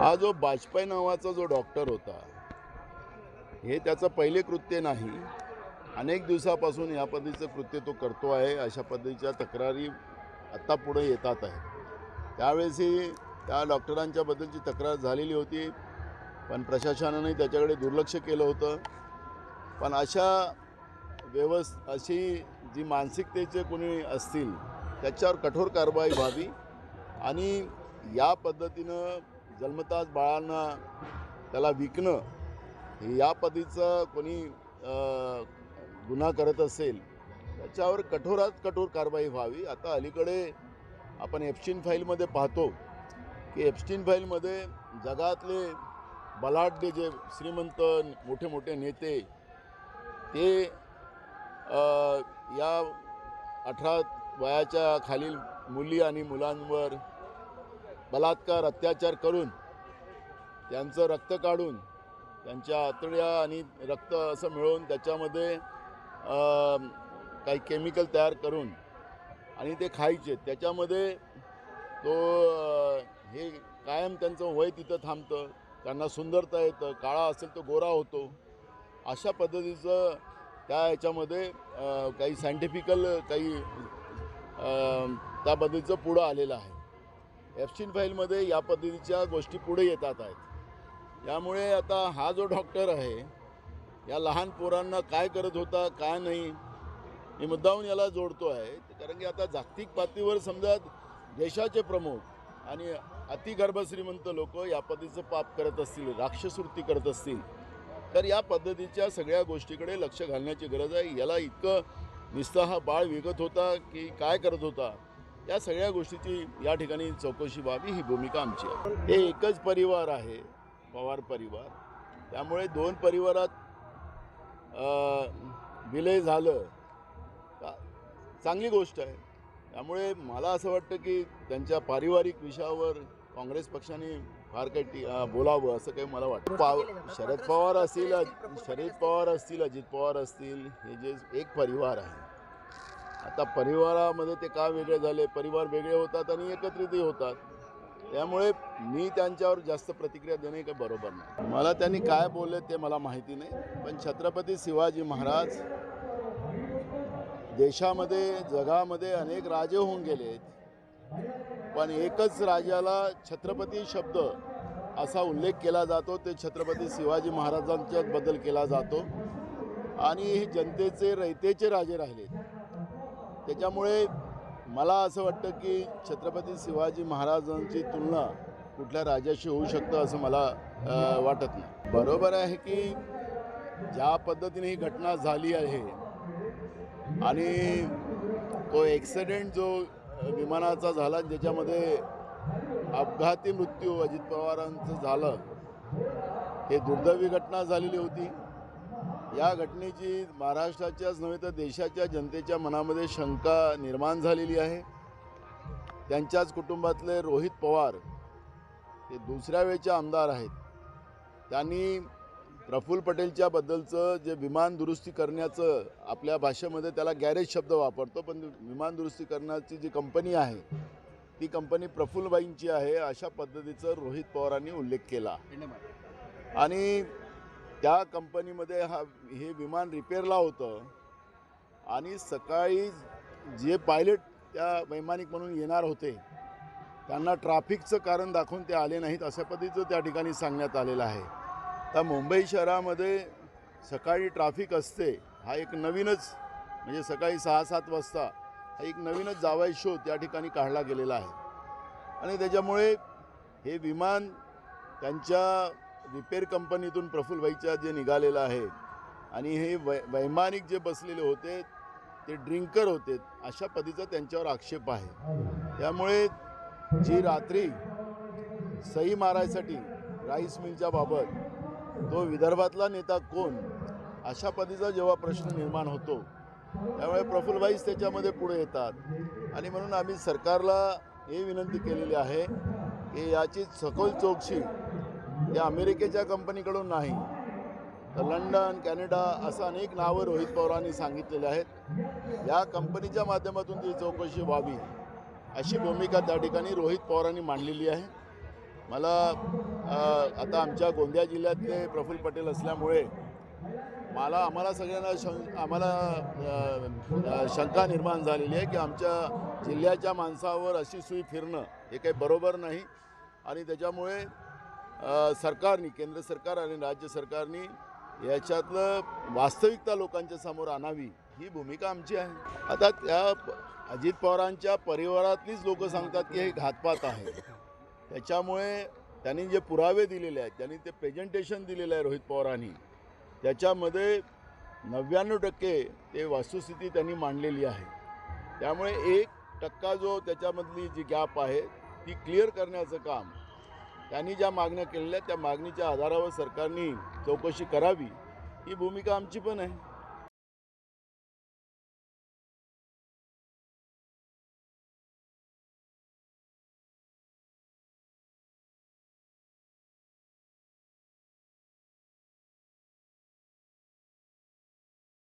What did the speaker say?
हा जो वाजपेयी नावाचा जो डॉक्टर होता, हे त्याचं पहिले कृत्य नाही. अनेक दिवसापासून या पद्धतीचं कृत्य तो करतो आहे. अशा पद्धतीच्या तक्रारी आत्ता पुढे येतात आहेत. त्यावेळेसही त्या डॉक्टरांच्या बद्दलची तक्रार झालेली होती, पण प्रशासनाने त्याच्याकडे दुर्लक्ष केलं होतं. पण अशी जी मानसिकतेचे कोणी असतील त्याच्यावर कठोर कारवाई व्हावी आणि या पद्धतीनं जन्मताच बाळांना त्याला विकणं हे या पद्धतीचं कोणी गुन्हा करत असेल त्याच्यावर कठोरात कठोर कारवाई व्हावी. आता अलीकडे आपण एप्स्टीन फाईलमध्ये पाहतो की एप्स्टीन फाईलमध्ये जगातले बलाढ्य जे श्रीमंत मोठे मोठे नेते ते या 18 वयाच्या खालील मुली आणि मुलांवर बलात्कार अत्याचार करून त्यांचं रक्त काढून त्यांच्या आतड्या आणि रक्त असं मिळवून त्याच्यामध्ये काही केमिकल तयार करून आणि ते खायचे. त्याच्यामध्ये तो हे कायम त्यांचं वय तिथं थांबतं, त्यांना सुंदरता येतं, काळा असेल तो गोरा होतो. अशा पद्धतीचं त्या ह्याच्यामध्ये काही सायंटिफिकल काही त्या पद्धतीचं पुढं आलेलं आहे. एप्स्टीन फाईलमध्ये या पद्धतीच्या गोष्टी पुढे येतात आहेत. त्यामुळे आता हा जो डॉक्टर आहे या लहान पोरांना काय करत होता काय नाही मी मुद्दाहून याला जोडतो आहे. कारण की आता जागतिक पातळीवर समजा देशाचे प्रमुख आणि अतिगर्भश्रीमंत लोक या पद्धतीचं पाप करत असतील, राक्षसवृत्ती करत असतील, तर या पद्धतीच्या सगळ्या गोष्टीकडे लक्ष घालण्याची गरज आहे. याला इतकं नुसता हा बाळ विकत होता की काय करत होता, या सगळ्या गोष्टीची या ठिकाणी चौकशी व्हावी ही भूमिका आमची आहे. हे एकच परिवार आहे, पवार परिवार. त्यामुळे दोन परिवारात विलय झालं चांगली गोष्ट आहे. त्यामुळे मला असं वाटतं की त्यांच्या पारिवारिक विषयावर काँग्रेस पक्षाने फार काही बोलावं असं काही मला वाटतं. शरद पवार असतील, अजित पवार असतील, हे जे एक परिवार आहे. आता परिवारामध्ये ते का वेगळे झाले, परिवार वेगळे होतात आणि एकत्रितही होतात. त्यामुळे मी त्यांच्यावर जास्त प्रतिक्रिया देणे काही बरोबर नाही. मला त्यांनी काय बोलले ते मला माहिती नाही. पण छत्रपती शिवाजी महाराज देशामध्ये जगामध्ये अनेक राजे होऊन गेलेत, पण एकच राजाला छत्रपती शब्द असा उल्लेख केला जातो, ते छत्रपती शिवाजी महाराजांच्या बद्दल केला जातो आणि हे जनतेचे रयतेचे राजे राहिलेत. त्याच्यामुळे मला असं वाटतं की छत्रपती शिवाजी महाराजांची तुलना कुठल्या राजाशी होऊ शकतं असं मला वाटत नाही. बरोबर आहे की ज्या पद्धतीने ही घटना झाली आहे आणि तो ॲक्सिडेंट जो विमानाचा झाला ज्याच्यामध्ये अपघाती मृत्यू अजित पवारांचं झालं, हे दुर्दैवी घटना झालेली होती. या घटनेची महाराष्ट्राच्याच नव्हे तर देशाच्या जनतेच्या मनामध्ये शंका निर्माण झालेली आहे. त्यांच्याच कुटुंबातले रोहित पवार हे दुसऱ्या वेळचे आमदार आहेत. त्यांनी प्रफुल्ल पटेलच्या बद्दलचं जे विमान दुरुस्ती करण्याचं आपल्या भाषेमध्ये त्याला गॅरेज शब्द वापरतो, पण विमान दुरुस्ती करण्याची जी कंपनी आहे ती कंपनी प्रफुल्लबाईंची आहे अशा पद्धतीचं रोहित पवारांनी उल्लेख केला. आणि त्या कंपनीमध्ये हे विमान रिपेअरला होतं आणि सकाळी जे पायलट त्या वैमानिक म्हणून येणार होते त्यांना ट्रॅफिकचं कारण दाखवून ते आले नाहीत अशा पद्धतीचं त्या ठिकाणी सांगण्यात आलेलं आहे. तर मुंबई शहरामध्ये सकाळी ट्रॅफिक असते हा एक नवीनच म्हणजे सकाळी 6-7 वाजता हा एक नवीनच जावाई शो त्या ठिकाणी काढला गेलेला आहे. आणि त्याच्यामुळे हे विमान त्यांच्या रिपेअर कंपनीतून प्रफुल्लबाईच्या जे निघालेलं आहे आणि हे वैमानिक जे बसलेले होते ते ड्रिंकर होते अशा पद्धतीचा त्यांच्यावर आक्षेप आहे. त्यामुळे जी रात्री सही मारायसाठी राईस मिलच्या बाबत तो विदर्भातला नेता कोण अशा पद्धतीचा जेव्हा प्रश्न निर्माण होतो त्यामुळे प्रफुल्लबाईच त्याच्यामध्ये पुढे येतात. आणि म्हणून आम्ही सरकारला हे विनंती केलेली आहे की याची सखोल चौकशी या अमेरिकेच्या कंपनीकडून नाही तर लंडन, कॅनडा असं अनेक नावं रोहित पवारांनी सांगितलेले आहेत. या कंपनीच्या माध्यमातून ती चौकशी व्हावी अशी भूमिका त्या ठिकाणी रोहित पवारांनी मांडलेली आहे. मला आता आमच्या गोंदिया जिल्ह्यातले प्रफुल्ल पटेल असल्यामुळे आम्हाला सगळ्यांना शंका निर्माण झालेली आहे की आमच्या जिल्ह्याच्या माणसावर अशी सुई फिरणं हे काही बरोबर नाही आणि त्याच्यामुळे सरकारने, केंद्र सरकार आणि राज्य सरकारने याच्यातलं वास्तविकता लोकांच्या समोर आणावी ही भूमिका आमची आहे. आता त्या अजित पवारांच्या परिवारातलीच लोक सांगतात की हे घातपात आहे. त्याच्यामुळे त्यांनी जे पुरावे दिलेले आहेत, त्यांनी ते प्रेझेंटेशन दिलेलं आहे रोहित पवारांनी, त्याच्यामध्ये 99% ते वस्तुस्थिती त्यांनी मांडलेली आहे. त्यामुळे 1% जो त्याच्यामधली जी गॅप आहे ती क्लिअर करण्याचं काम त्यांनी ज्या मागण्या केलेल्या त्या मागणीच्या आधारावर सरकारने चौकशी करावी ही भूमिका आमची पण आहे.